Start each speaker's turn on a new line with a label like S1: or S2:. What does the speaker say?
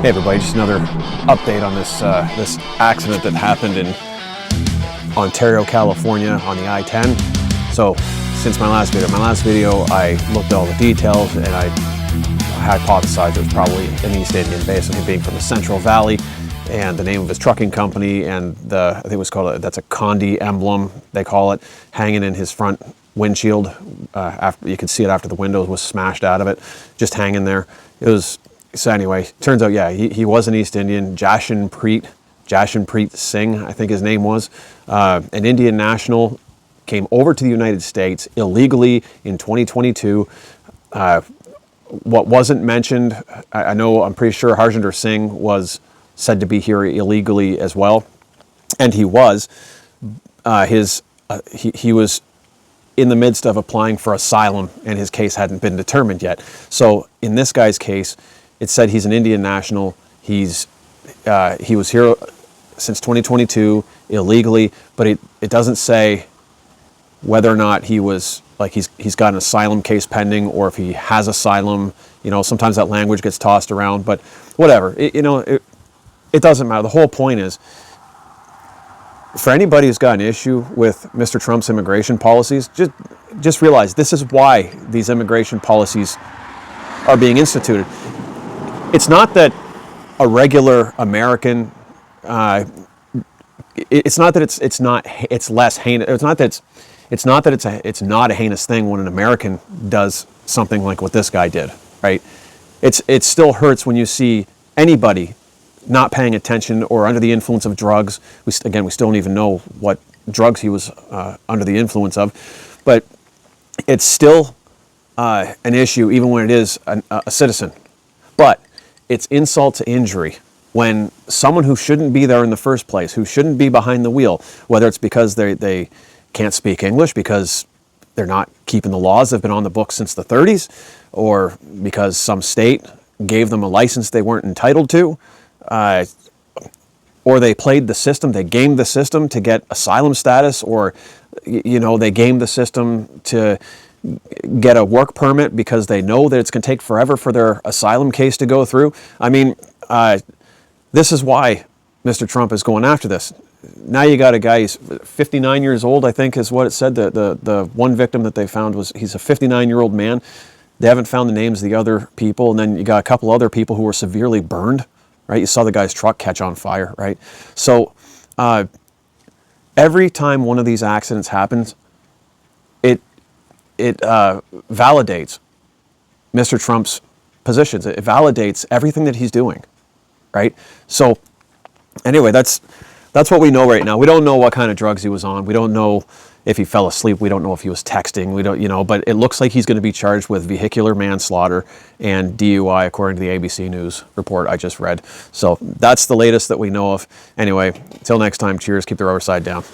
S1: Hey everybody, just another update on this this accident that happened in Ontario, California on the I-10. So since my last video, I looked at all the details and I hypothesized it was probably an East Indian, basically being from the Central Valley, and the name of his trucking company, and I think it was called, that's a Condi emblem, they call it, hanging in his front windshield. After you could see it after the windows was smashed out of it, just hanging there. It was. So anyway, turns out, yeah, he was an East Indian, Jashanpreet Singh, I think his name was, an Indian national, came over to the United States illegally in 2022. What wasn't mentioned, I'm pretty sure Jashanpreet Singh was said to be here illegally as well, and he was. He was in the midst of applying for asylum, and his case hadn't been determined yet. So in this guy's case, it said he's an Indian national. He was here since 2022 illegally, but it doesn't say whether or not he was, like, he's got an asylum case pending, or if he has asylum. You know, sometimes that language gets tossed around, but whatever. It doesn't matter. The whole point is, for anybody who's got an issue with Mr. Trump's immigration policies, just realize this is why these immigration policies are being instituted. It's not that a regular American, it's not that it's less heinous. It's not a heinous thing when an American does something like what this guy did, right? It still hurts when you see anybody not paying attention or under the influence of drugs. We still don't even know what drugs he was under the influence of, but it's still an issue even when it is a citizen. But it's insult to injury when someone who shouldn't be there in the first place, who shouldn't be behind the wheel, whether it's because they can't speak English, because they're not keeping the laws that have been on the books since the 30s, or because some state gave them a license they weren't entitled to, or they played the system, they gamed the system to get asylum status, or they gamed the system to get a work permit because they know that it's going to take forever for their asylum case to go through. I mean, this is why Mr. Trump is going after this. Now you got a guy, he's 59 years old, I think is what it said. The one victim that they found he's a 59-year-old man. They haven't found the names of the other people, and then you got a couple other people who were severely burned, right? You saw the guy's truck catch on fire, right? So every time one of these accidents happens, it validates Mr. Trump's positions. It validates everything that he's doing, right? So anyway, that's what we know right now. We don't know what kind of drugs he was on. We don't know if he fell asleep. We don't know if he was texting. We don't, but it looks like he's going to be charged with vehicular manslaughter and DUI, according to the ABC News report I just read. So that's the latest that we know of. Anyway, until next time, cheers. Keep the rubber side down.